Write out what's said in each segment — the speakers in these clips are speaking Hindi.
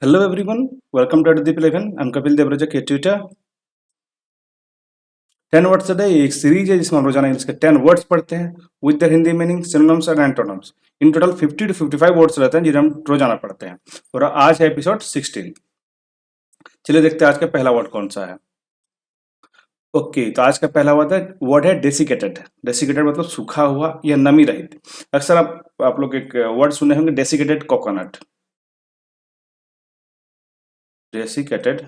Hello everyone, welcome to Deep 11. I'm Kapil Devraja के ट्विटर 10 वर्ड्स अ डे एक सीरीज है जिसमें हम रोजाना इंग्लिश के 10 वर्ड्स पढ़ते हैं with their Hindi meaning synonyms and antonyms. In total 50 to 55 words रहते हैं जिन्हें हम रोजाना पढ़ते हैं और आज है एपिसोड 16। चलिए देखते हैं आज का पहला वर्ड कौन सा है। ओके, तो आज का पहला वर्ड है डेसिकेटेड। डेसिकेटेड मतलब सूखा हुआ या नमी रहित। अक्सर आप लोग एक वर्ड सुने होंगे डेसिकेटेड कोकोनट। डेसिकेटेड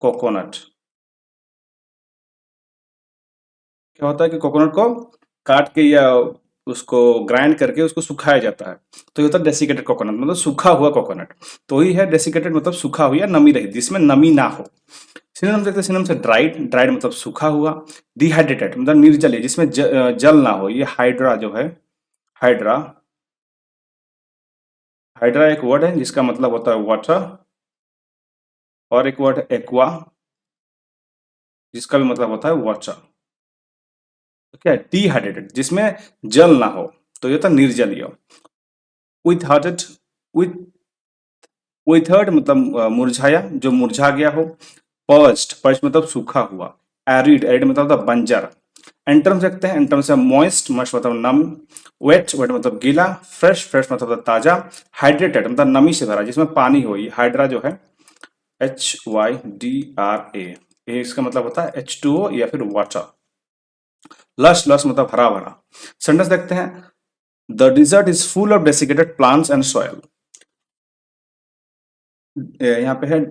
कोकोनट क्या होता है कि कोकोनट को काट के या उसको ग्राइंड करके उसको सुखाया जाता है, तो ये होता है डेसिकेटेड कोकोनट मतलब सूखा हुआ कोकोनट। तो ही है डेसिकेटेड मतलब सूखा हुआ या नमी रहित जिसमें नमी ना हो। सिनोनिम देखते हैं, सिनोनिम से ड्राइड। ड्राइड मतलब सूखा हुआ। डिहाइड्रेटेड मतलब निर्जलीय जिसमें जल ना हो। ये हाइड्रा जो है, हाइड्रा हाइड्रा एक वर्ड है जिसका मतलब होता है वाटर, और एक वर्ड है एक्वा जिसका भी मतलब होता है वाटर। तो क्या है डिहाइड्रेटेड जिसमें जल ना हो, तो ये होता है निर्जलीय। विथ हार्टेड, विथ विथर्ड मतलब मुरझाया, जो मुरझा गया हो। पर्च्ड, पर्च मतलब सूखा हुआ। एरिड, एरिड मतलब होता है बंजर। एंटर्म देखते हैं, एंटर्म से मॉइस्ट, मॉइस्ट मतलब नम। वेट, वेट मतलब गीला। फ्रेश, फ्रेश मतलब होता है ताजा। हाइड्रेटेड मतलब नमी से भरा जिसमें पानी हो। ये हाइड्रा जो है HYDRA, ये इसका मतलब होता है H2O या फिर वाटर। लश, लश मतलब हरा भरा। सेंटेंस देखते हैं, the desert is full of desiccated plants and soil. यहाँ पे है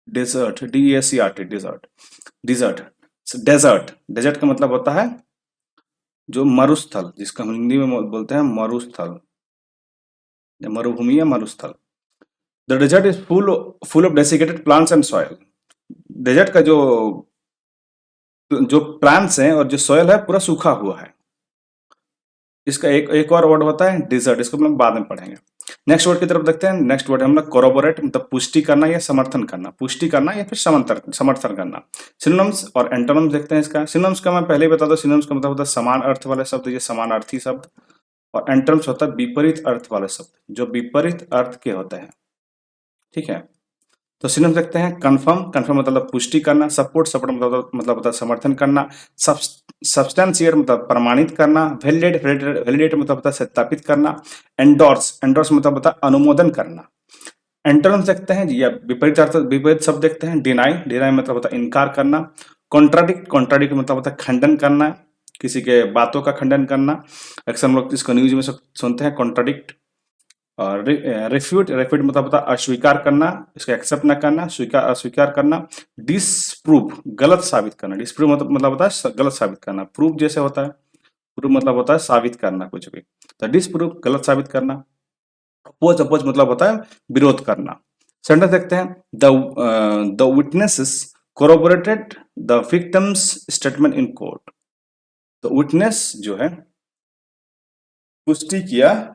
desert, DESERT, desert. Desert, desert, डेजर्ट का मतलब होता है जो मरुस्थल, जिसका हम हिंदी में बोलते हैं मरुस्थल, या मरुभूमि या मरुस्थल। The desert is full of desiccated plants and soil. Desert का जो जो प्लांट्स हैं और जो सॉइल है पूरा सूखा हुआ है। इसका एक एक और वर्ड होता है डिजर्ट, इसको हम लोग बाद में पढ़ेंगे। नेक्स्ट वर्ड की तरफ देखते हैं। नेक्स्ट वर्ड है हम लोग कोरोबोरेट मतलब पुष्टि करना या समर्थन करना। पुष्टि करना या फिर समर्थन समर्थन करना। सिनोनिम्स और एंटोनिम्स देखते हैं इसका। सिनोनिम्स का मैं पहले ही बता दूं, सिनोनिम्स का मतलब होता है समान अर्थ वाले शब्द, ये समानार्थी शब्द। और एंटोनिम्स होता है विपरीत अर्थ वाले शब्द जो विपरीत अर्थ के होते हैं। ठीक है, तो सिनोनिम्स देखते हैं। कंफर्म, कंफर्म मतलब पुष्टि करना। सपोर्ट, सपोर्ट मतलब होता है समर्थन करना। सब्सटेंशिएट मतलब प्रमाणित करना। वैलिडेट, वैलिडेट मतलब होता है सत्यापित करना। एंडोर्स, एंडोर्स मतलब होता है अनुमोदन करना। एंटोनिम्स देखते हैं या विपरीत अर्थ, विपरीत शब्द देखते हैं। डिनाई, डिनाई मतलब होता है इनकार करना। कॉन्ट्राडिक्ट, कॉन्ट्राडिक्ट मतलब होता है खंडन करना, किसी के बातों का खंडन करना। अक्सर हम लोग इसको न्यूज में सुनते हैं कॉन्ट्राडिक्ट। और रिफ्यूट, रिफ्यूट मतलब होता है अस्वीकार करना, इसको एक्सेप्ट ना करना, स्वीकार अस्वीकार करना। डिसप्रूव गलत साबित करना। डिसप्रूव मतलब होता है गलत साबित करना। प्रूव जैसे होता है, प्रूव मतलब होता है साबित करना कुछ भी, तो डिसप्रूव गलत साबित करना। अपोज, अपोज मतलब होता है विरोध करना। सेंटेंस देखते हैं। The witnesses corroborated the victim's statement in court. तो विटनेस जो है पुष्टि किया,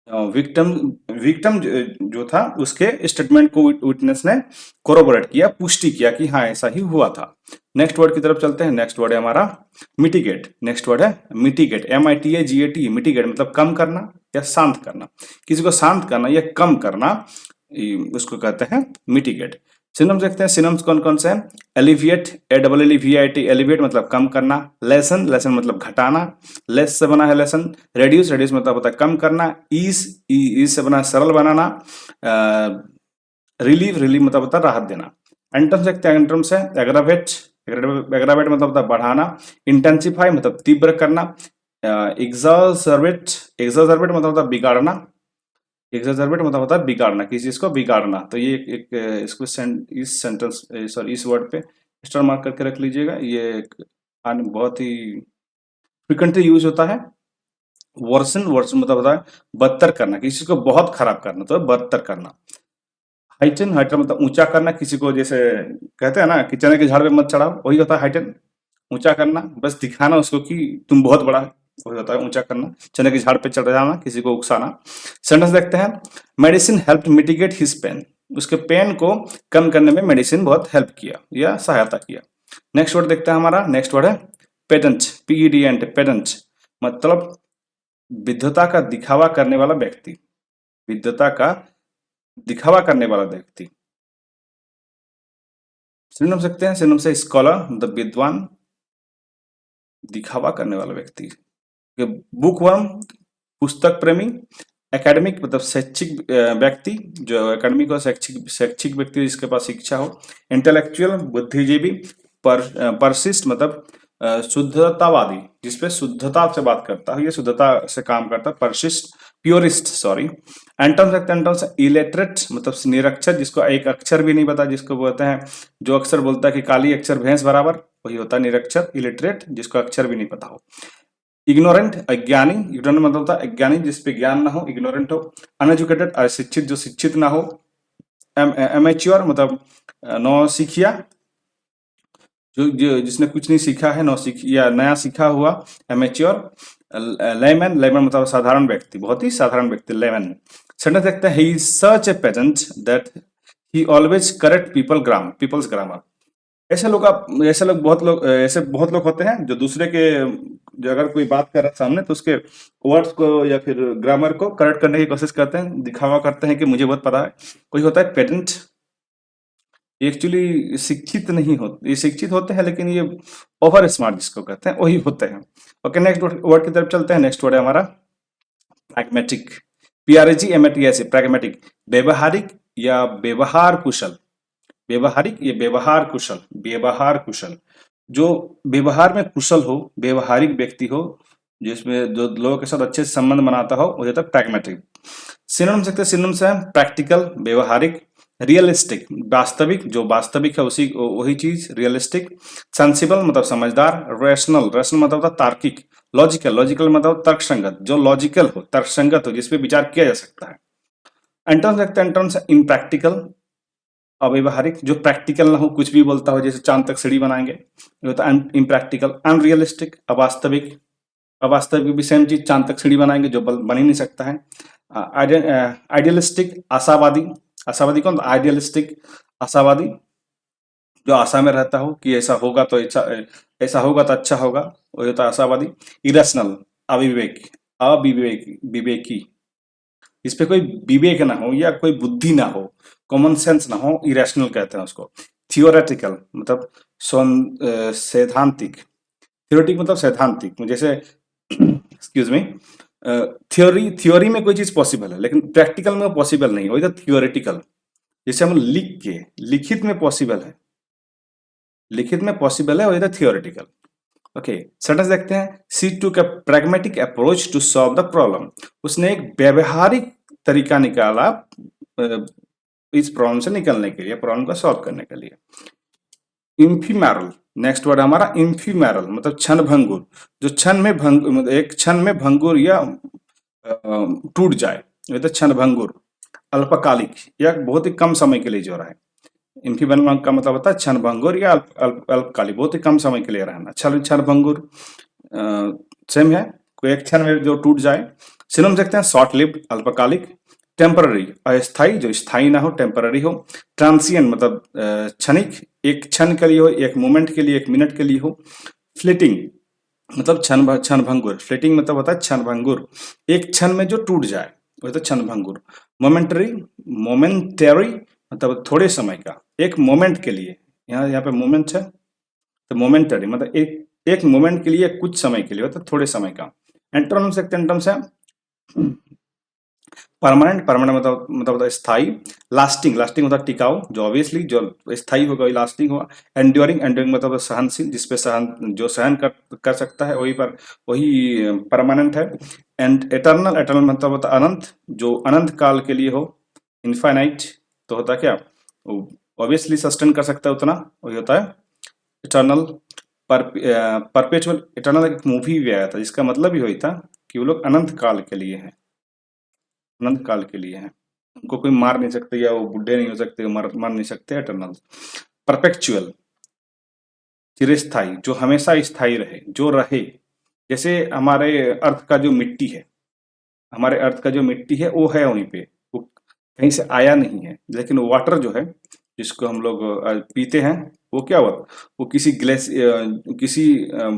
विक्टिम विक्टिम जो था उसके स्टेटमेंट को विटनेस ने कोरोबोरेट किया, पुष्टि किया कि हाँ ऐसा ही हुआ था। नेक्स्ट वर्ड की तरफ चलते हैं। नेक्स्ट वर्ड है हमारा मिटिगेट। नेक्स्ट वर्ड है मिटिगेट, MITIGATE। मिटिगेट मतलब कम करना या शांत करना। किसी को शांत करना या कम करना, उसको कहते हैं मिटिगेट। सिनोनिम्स देखते हैं। सिनोनिम्स कौन कौन से हैं। एलिविएट, ALLEVIAT, एलिविएट मतलब कम करना। लेसन, लेसन मतलब घटाना, लेस से बना है लेसन। रेड्यूस, रेड्यूस मतलब होता है कम करना। ईज, ईज से बना है सरल बनाना। रिलीव, रिलीव मतलब होता है राहत देना। एंटर्म्स देखते हैं। एंटर्म्स है एग्रावेट, एग्रावेट मतलब होता है बढ़ाना। इंटेंसिफाई मतलब तीव्र करना। एग्जाजर्बेट, एग्जाजर्बेट मतलब होता है बिगाड़ना। एग्जाजर्बेट मतलब होता है बिगाड़ना, किसी चीज को बिगाड़ना। तो ये एक इसको इस सेंटेंस सॉरी इस वर्ड पे स्टार मार्क करके रख लीजिएगा। ये बहुत ही फ्रिक्वेंटली यूज होता है। वर्सन, वर्सन मतलब होता है बदतर करना, किसी को बहुत खराब करना, तो बदतर करना। हाइटन, हाइटन मतलब ऊंचा करना, किसी को जैसे कहते हैं ना कि चने के झाड़ पे मत चढ़ाओ, वही होता है हाइटन। ऊंचा करना, बस दिखाना उसको कि तुम बहुत बड़ा है, वही होता है ऊंचा करना। चने के झाड़ पे चढ़ जाना, किसी को उकसाना। सेंटेंस देखते हैं। Medicine help mitigate his pain. उसके पेन को कम करने में मेडिसिन बहुत हेल्प किया या सहायता किया। नेक्स्ट वर्ड देखते हैं हमारा। नेक्स्ट वर्ड है पेडेंट, PEDENT, पेडेंट मतलब विद्वता का दिखावा करने वाला व्यक्ति, विद्वता का दिखावा करने वाला व्यक्ति। सिनोनिम सकते हैं, सिनोनिम से स्कॉलर मतलब विद्वान, दिखावा करने वाला व्यक्ति। बुक वर्म पुस्तक प्रेमी, एकेडमिक मतलब शैक्षिक व्यक्ति, जो एकेडमिक और शैक्षिक शैक्षिक व्यक्ति जिसके पास शिक्षा हो। इंटेलेक्चुअल बुद्धिजीवी, परसिस्ट मतलब शुद्धतावादी, जिसपे शुद्धता से बात करता है, ये शुद्धता से काम करता है, परसिस्ट, प्योरिस्ट सॉरी। एंटोन सकते हैं, एंटोन से इलेटरेट मतलब निरक्षर, जिसको एक अक्षर भी नहीं पता, जिसको बोलते हैं जो अक्षर बोलता है कि काली अक्षर भैंस बराबर, वही होता है निरक्षर, इलिटरेट, जिसको अक्षर भी नहीं पता हो। इग्नोरेंट अज्ञानी, इग्नोरेंट मतलब होता है अज्ञानी जिसपे ज्ञान ना हो, इग्नोरेंट हो। अनएजुकेटेड अशिक्षित, जो शिक्षित ना हो। एमेच्योर मतलब नौसिखिया, जो जिसने कुछ नहीं सीखा है, नौसिखिया नया सीखा हुआ, एमेच्योर। लेमन, लेमन मतलब साधारण व्यक्ति, बहुत ही साधारण व्यक्ति, लेमन। सेंटेंस देखते हैं, he is such a pedant that he always correct people's grammar. ऐसे बहुत लोग होते हैं जो दूसरे के, जो अगर कोई बात कर रहा है सामने तो उसके वर्ड्स को या फिर ग्रामर को करेक्ट करने की कोशिश करते हैं, दिखावा करते हैं कि मुझे बहुत पता है। कोई होता है पेडेंट, एक्चुअली शिक्षित नहीं होते, ये शिक्षित होते हैं लेकिन ये ओवर स्मार्ट जिसको कहते हैं वही होते हैं। ओके, नेक्स्ट वर्ड की तरफ चलते हैं। नेक्स्ट वर्ड है हमारा प्रैग्मेटिक, PRAGMATIC, प्रैग्मेटिक, व्यवहारिक या व्यवहार कुशल, व्यवहारिक या व्यवहार कुशल, व्यवहार कुशल, जो व्यवहार में कुशल हो, व्यवहारिक व्यक्ति हो, जिसमें जो लोगों के साथ अच्छे से संबंध बनाता हो, वो होता है प्रैग्मेटिक। सिनोनिम सकते हैं, सिनोनिम से है प्रैक्टिकल व्यवहारिक, रियलिस्टिक वास्तविक, जो वास्तविक है उसी वही चीज, रियलिस्टिक। सेंसिबल मतलब समझदार, रेशनल, रेशनल मतलब होता है तार्किक, लॉजिकल, लॉजिकल मतलब तर्कसंगत, जो लॉजिकल हो, तर्कसंगत हो, जिसपे विचार किया जा सकता है। एंटोन सकते हैं, एंटोन से इम्प्रैक्टिकल अव्यवहारिक, जो प्रैक्टिकल ना हो, कुछ भी बोलता हो, जैसे चांद तक सीढ़ी बनाएंगे, ये होता है इम्प्रैक्टिकल। अनरियलिस्टिक अवास्तविक, अवास्तविक भी सेम चीज, चांद तक सीढ़ी बनाएंगे जो बन ही नहीं सकता है। आइडियलिस्टिक आशावादी, आशावादी कौन, आइडियलिस्टिक आशावादी, जो आशा में रहता हो कि ऐसा होगा तो ऐसा होगा तो अच्छा होगा, वो होता है आशावादी। इरेशनल विवेकी, इस पे कोई विवेक ना हो या कोई बुद्धि ना हो, कॉमन सेंस ना हो, इरेशनल कहते हैं उसको। थियोरेटिकल मतलब सैद्धांतिक, थियोरेटिक मतलब सैद्धांतिक, जैसे एक्सक्यूज मी, थ्योरी में कोई चीज पॉसिबल है लेकिन प्रैक्टिकल में पॉसिबल नहीं, वही तो थियोरेटिकल। जैसे हम लिख के, लिखित में पॉसिबल है, लिखित में पॉसिबल है, वही तो थियोरेटिकल। ओके, सेंटेंस देखते हैं, she took a pragmatic approach to solve the problem, उसने एक व्यवहारिक तरीका निकाला इस प्रॉब्लम से निकलने के लिए, प्रॉब्लम को सॉल्व करने के लिए। इम्फीमैरल, नेक्स्ट वर्ड हमारा इम्फीमैरल मतलब क्षण भंगुर, जो क्षण में मतलब एक क्षण में भंगुर या टूट जाए, ये तो क्षण भंगुर। अल्पकालिक या बहुत ही कम समय के लिए जो रहा है, इन्फीमैरल का मतलब होता है क्षण भंगुर या अल्पकालिक, बहुत ही कम समय के लिए रहना। क्षण भंगुर सेम है, कोई एक क्षण में जो टूट जाए। सिनोनिम देखते हैं, शॉर्ट लिव्ड अल्पकालिक, टेम्पररी अस्थाई, जो स्थायी ना हो, टेम्पररी हो। ट्रांसिएंट मतलब क्षणिक, एक क्षण के लिए हो, एक मोमेंट के लिए, एक मिनट के लिए हो। फ्लिटिंग मतलब क्षण भंगुर, फ्लिटिंग मतलब होता है क्षण भंगुर, एक क्षण में जो टूट जाए, वही तो क्षण भंगुर। मोमेंटरी, मोमेंटरी मतलब थोड़े समय का, एक मोमेंट के लिए, यहाँ पे मोमेंट है तो मोमेंटरी मतलब एक मोमेंट के लिए, कुछ समय के लिए, होता है थोड़े समय का। एंटोनिम से एंटोनिम्स है परमानेंट, परमानेंट मतलब होता है स्थायी। लास्टिंग, लास्टिंग होता है टिकाऊ, जो ऑब्वियसली जो स्थायी होगा वही लास्टिंग होगा। एंड्योरिंग, एंड्योरिंग मतलब सहनशील, जिसपे जो सहन कर सकता है वही परमानेंट है। एंड एटर्नल, एटर्नल मतलब होता है अनंत, जो अनंत काल के लिए हो। इनफाइनाइट तो होता है क्या, ऑब्वियसली सस्टेन कर सकता है उतना, वही होता है इटर्नल। परपेचुअल, इटर्नल एक मूवी भी आया था जिसका मतलब ही वही था कि वो लोग अनंत काल के लिए हैं, अनंत काल के लिए हैं, उनको कोई मार नहीं सकते या वो बुढ़े नहीं हो सकते, मर नहीं सकते, इटर्नल। परपेचुअल चिरस्थाई, जो हमेशा स्थायी रहे, जो रहे, जैसे हमारे अर्थ का जो मिट्टी है, हमारे अर्थ का जो मिट्टी है वो है वहीं पे, वो कहीं से आया नहीं है। लेकिन वाटर जो है जिसको हम लोग पीते हैं, वो क्या हुआ, वो किसी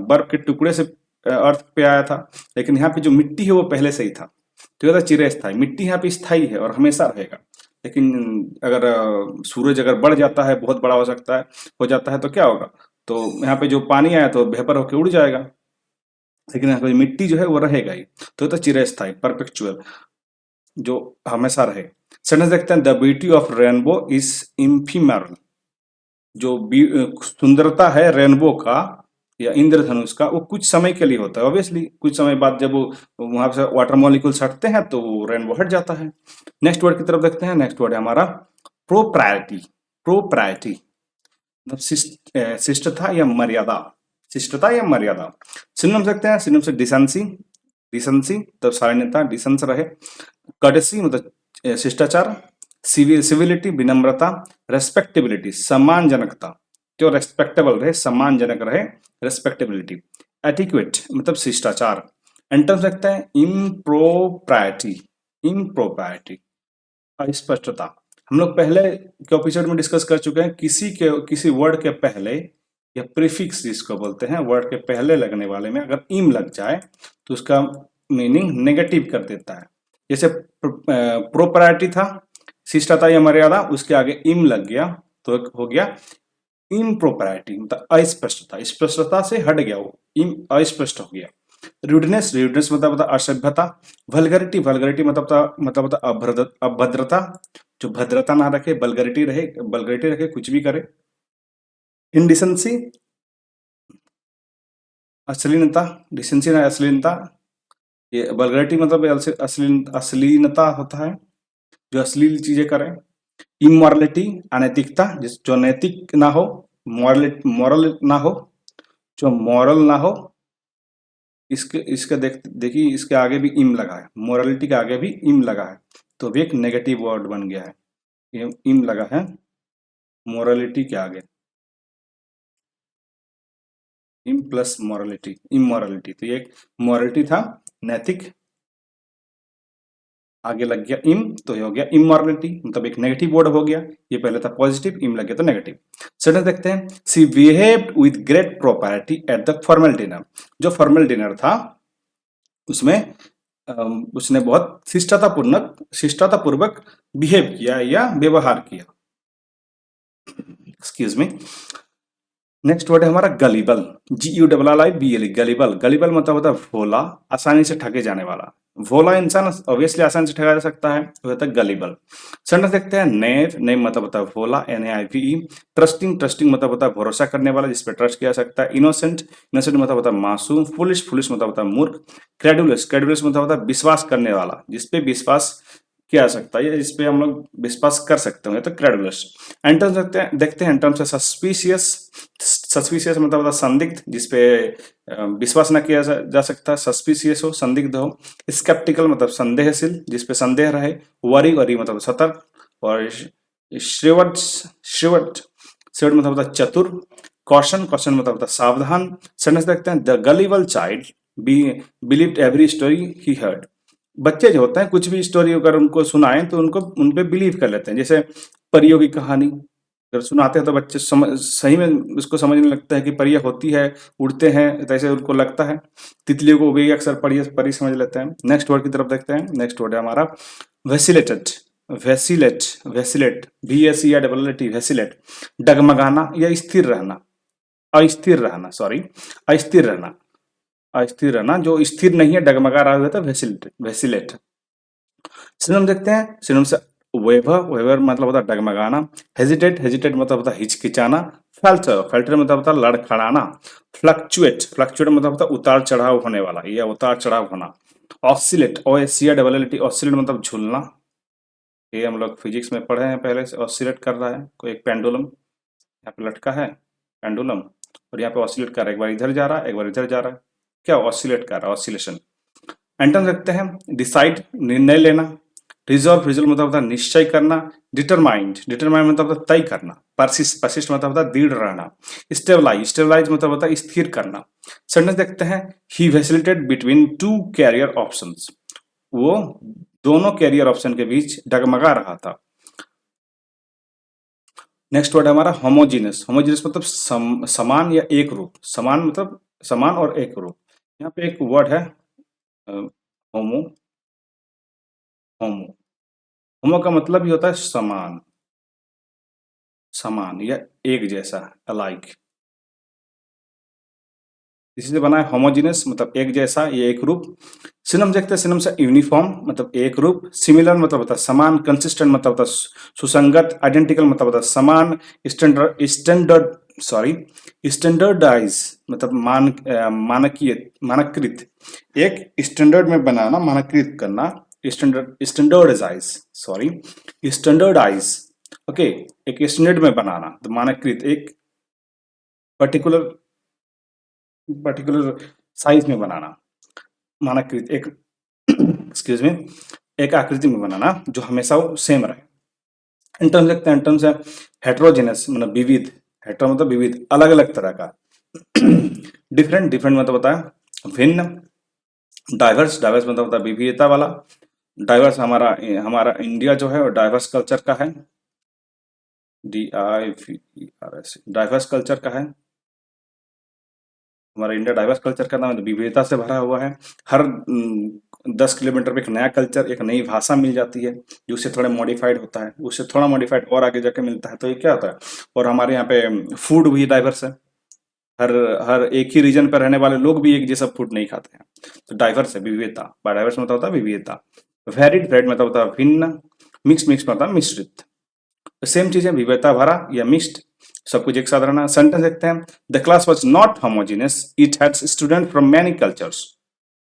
बर्फ के टुकड़े से अर्थ पे आया था, लेकिन यहाँ पे जो मिट्टी है वो पहले से ही था, तो ये था चिरस्थायी। मिट्टी यहाँ पे स्थायी है और हमेशा रहेगा। लेकिन अगर सूरज अगर बढ़ जाता है, बहुत बड़ा हो जाता है तो क्या होगा? तो यहाँ पे जो पानी आया तो वेपर होके उड़ जाएगा, लेकिन यहाँ पे मिट्टी जो है वो रहेगा ही। तो ये तो चिरस्थायी, परपेचुअल, जो हमेशा रहे। सेंटेंस देखते हैं, the beauty of rainbow is ephemeral. जो सुंदरता है रेनबो का या इंद्रधनुष का, वो कुछ समय के लिए होता है। ऑब्वियसली कुछ समय बाद जब वो वहां से वाटर मॉलिक्यूल्स हटते हैं तो वो रेनबो हट जाता है। नेक्स्ट वर्ड की तरफ देखते हैं। नेक्स्ट वर्ड है हमारा प्रोप्रायरिटी। प्रोप्रायरिटी मतलब शिष्टता या मर्यादा। शिष्टता या मर्यादा। सिनोनिम देखते हैं। सिनोनिम से डिसेंसी, डिसेंसी तब शालीनता, डिसेंस रहे। कर्टेसी मतलब शिष्टाचार। सिविलिटी विनम्रता। रेस्पेक्टेबिलिटी सम्मानजनकता, जो रेस्पेक्टेबल रहे, सम्मानजनक रहे, रेस्पेक्टेबिलिटी। एटिक्वेट मतलब शिष्टाचार। एंटर्स रखते हैं इम्प्रोप्राइटी, इम्प्रोप्राइटी अस्पष्टता। हम लोग पहले के एपिसोड में डिस्कस कर चुके हैं, किसी वर्ड के पहले या प्रीफिक्स जिसको बोलते हैं, वर्ड के पहले लगने वाले में अगर इम लग जाए तो उसका मीनिंग नेगेटिव कर देता है। जैसे प्रोप्राइटी था, शिष्टता या मर्यादा, उसके आगे इम लग गया तो हो गया इम्प्रोप्राइटी मतलब अस्पष्टता, स्पष्टता से हट गया, वो इम अस्पष्ट हो गया। रूडनेस, रूडनेस मतलब होता असभ्यता। वल्गरिटी, वल्गरिटी मतलब होता अभद्रता, जो भद्रता ना रखे, वल्गरिटी रहे, वल्गरिटी रखे, कुछ भी करे। इंडिसेंसी अश्लीलता, डिसेंसी ना अश्लीलता, ये वल्गरिटी मतलब अश्लीलता होता है, जो अश्लील चीजें करे। इमोरलिटी अनैतिकता, जिस जो नैतिक ना हो, मॉरल ना हो, जो मॉरल ना हो। इसके इसके देखिए इसके आगे भी इम लगा है, मोरालिटी के आगे भी इम लगा है, तो भी एक नेगेटिव वर्ड बन गया है। ये इम लगा है मोरालिटी के आगे, इम प्लस मोरालिटी, इमोरालिटी, तो ये एक मोरालिटी था, नैतिक, आगे लग गया इम तो ये हो गया इमोरालिटी, मतलब एक नेगेटिव वर्ड हो गया। ये पहले था पॉजिटिव, इम लग गया तो नेगेटिव। सेंटेंस देखते हैं, she behaved with great propriety at the formal dinner. जो फॉर्मल डिनर था उसमें उसने बहुत शिष्टता पूर्वक बिहेव किया या व्यवहार किया। Excuse me. नेक्स्ट वर्ड है हमारा गलीबल, GULLIBL, गलीबल। गलीबल मतलब होता है भोला, आसानी से ठगे जाने वाला। भोला इंसान ऑब्वियसली आसानी से ठगा जा सकता है, वो होता है गलीबल। सेंटेंस देखते हैं, नेव, नेव मतलब होता है भोला, NAIVE। ट्रस्टिंग, ट्रस्टिंग मतलब होता है भरोसा करने वाला, जिसपे ट्रस्ट किया जा सकता है। इनोसेंट, इनोसेंट मतलब होता है मासूम। फुलिश, फुलिश मतलब होता है मूर्ख। क्रेडुलस, क्रेडुलस मतलब होता है विश्वास करने वाला, जिसपे विश्वास किया जा सकता है या जिसपे हम लोग विश्वास कर सकते हैं, तो क्रेडुलस। एंटर्स देखते हैं एंटर्स है सस्पिशियस, सस्पिशियस मतलब होता है संदिग्ध, जिसपे विश्वास न किया जा सकता, सस्पिशियस हो, संदिग्ध हो। स्केप्टिकल मतलब संदेहशील, जिसपे संदेह रहे। वरी, वरी मतलब सतर्क। और श्रीवट, श्रीवट, श्रीवट मतलब होता है चतुर। कॉशन, कॉशन मतलब होता है सावधान। सेंटेंस देखते हैं, the gullible child believed every story he heard. बच्चे जो होते हैं कुछ भी स्टोरी अगर उनको सुनाएं तो उनको उन पे बिलीव कर लेते हैं। जैसे परियों की कहानी अगर सुनाते हैं तो बच्चे सही में उसको समझने लगता है कि परियां होती है, उड़ते हैं, तो ऐसे उनको लगता है। तितलियों को भी अक्सर परी परी समझ लेते हैं। नेक्स्ट वर्ड की तरफ देखते हैं। नेक्स्ट वर्ड है हमारा वेसिलेटेड, वेसिलेट, वेसिलेट, VACILLET, वेसिलेट। डगमगाना या स्थिर रहना, अस्थिर रहना, सॉरी, अस्थिर रहना, अस्थिर रहना, जो स्थिर नहीं है, डगमगा रहा है तो वेसिलेट, वेसिलेट। सिनोनिम देखते हैं। सिनोनिम से वैभव, वैभव मतलब होता है डगमगाना। हेजिटेट, हेजिटेट मतलब होता है हिचकिचाना। फेल्टर, फेल्टर मतलब होता है लड़खड़ाना। फ्लक्चुएट, फ्लक्चुएट मतलब होता है उतार चढ़ाव होने वाला या उतार चढ़ाव होना। ऑसिलेट, OSCILLET, ऑसिलेट मतलब झूलना। ये हम लोग फिजिक्स में पढ़े हैं पहले से, ऑसिलेट कर रहा है कोई एक पेंडुलम, यहाँ पे लटका है पेंडुलम, और यहाँ पे ऑसिलेट कर रहा है, एक बार इधर जा रहा है, एक बार इधर जा रहा है, क्या ऑसिलेट कर रहा है, ऑसिलेशन। एंटन रखते हैं, डिसाइड निर्णय लेना। रिजॉल्व, रिजॉल्व मतलब होता है निश्चय करना। डिटरमाइंड, डिटरमाइंड मतलब होता है तय करना। परसिस्ट, परसिस्ट मतलब होता है दृढ़ रहना। स्टेबलाइज, स्टेबलाइज मतलब होता है स्थिर करना। सेंटेंस देखते हैं, he facilitate between two career options. वो दोनों कैरियर ऑप्शन के बीच डगमगा रहा था। नेक्स्ट वर्ड है हमारा होमोजीनियस, होमोजीनियस मतलब समान या एक रूप। समान मतलब समान और एक रूप। यहाँ पे एक वर्ड है होमो। होमो होमो का मतलब ही होता है समान, समान या एक जैसा, अलाइक। इसी से बना है होमोजेनस, मतलब एक जैसा या एक रूप। सिनोनिम देखते हैं, सिनोनिम से यूनिफॉर्म मतलब एक रूप, सिमिलर मतलब होता है समान, कंसिस्टेंट मतलब होता है सुसंगत, आइडेंटिकल मतलब होता है समान, स्टैंडर्ड स्टैंडर्ड सॉरी स्टैंडर्डाइज मतलब मानकीय मानकृत, एक स्टैंडर्ड में बनाना, मानकृत करना, स्टैंडर्डाइज सॉरी स्टैंडर्डाइज, ओके, एक स्टैंडर्ड में बनाना, तो मानकृत एक पर्टिकुलर पर्टिकुलर साइज में बनाना, मानकृत एक एक्सक्यूज मी एक आकृति में बनाना जो हमेशा वो सेम रहे। इन टर्म्स देखते हैं, इन टर्म्स है हेट्रोजेनस मतलब विविध, हेट्रो मतलब विविध, अलग अलग तरह का। डिफरेंट डिफरेंट मतलब होता है भिन्न। डाइवर्स डाइवर्स मतलब होता है विविधता वाला। डाइवर्स हमारा हमारा इंडिया जो है वो डाइवर्स कल्चर का है, DIVERS डाइवर्स कल्चर का है। हमारा इंडिया डाइवर्स कल्चर का नाम है, विविधता से भरा हुआ है। हर 10 किलोमीटर पे एक नया कल्चर, एक नई भाषा मिल जाती है जो उससे थोड़ा मॉडिफाइड होता है, उससे थोड़ा मॉडिफाइड और आगे जाके मिलता है, तो ये क्या होता है। और हमारे यहाँ पे फूड भी डाइवर्स है, हर हर एक ही रीजन पर रहने वाले लोग भी एक जैसा फूड नहीं खाते हैं, तो डाइवर्स है विविधता। बायोडाइवर्स मतलब होता है विविधता। वेरिड वेरिड मतलब होता है भिन्न। मिक्स मिक्स मतलब मिश्रित। सेम चीज है, विविधता भरा या मिक्स्ड, सब कुछ एक साथ रहना। सेंटेंस देखते हैं, the class was not homogeneous, it had student from many cultures.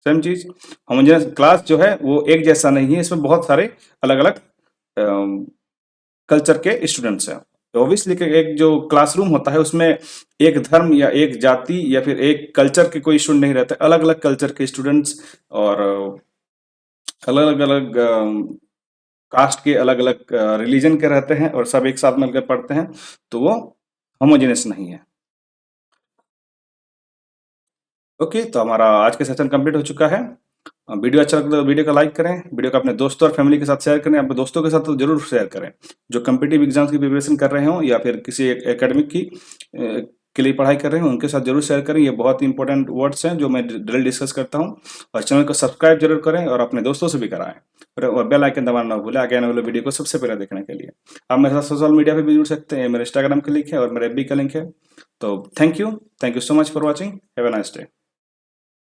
Same चीज, होमोजेनियस क्लास जो है वो एक जैसा नहीं है, इसमें बहुत सारे अलग अलग कल्चर के स्टूडेंट्स हैं। ऑब्वियसली एक जो क्लासरूम होता है उसमें एक धर्म या एक जाति या फिर एक कल्चर के कोई स्टूडेंट नहीं रहते, अलग अलग कल्चर के स्टूडेंट्स और अलग अलग कास्ट के, अलग अलग रिलीजन के रहते हैं और सब एक साथ मिलकर पढ़ते हैं, तो वो होमोजेनियस नहीं है। ओके, तो हमारा आज का सेशन कंप्लीट हो चुका है। वीडियो अच्छा लगता है तो वीडियो को लाइक करें, वीडियो को अपने दोस्तों और फैमिली के साथ शेयर करें, अपने दोस्तों के साथ तो जरूर शेयर करें जो कम्पिटिटिव एग्जाम्स की प्रिपरेशन कर रहे हो या फिर किसी एकेडमिक की के लिए पढ़ाई कर रहे हो, उनके साथ जरूर शेयर करें। ये बहुत इंपॉर्टेंट वर्ड्स हैं जो मैं डेली डिस्कस करता हूँ। और चैनल को सब्सक्राइब जरूर करें और अपने दोस्तों से भी कराएं, और बेल आइकन दबाना ना भूलें आगे आने वाले वीडियो को सबसे पहले देखने के लिए। आप मेरे साथ सोशल मीडिया पे भी जुड़ सकते हैं, मेरे इंस्टाग्राम का लिंक है और मेरे FB का लिंक है। तो thank you so much for watching, have a nice day.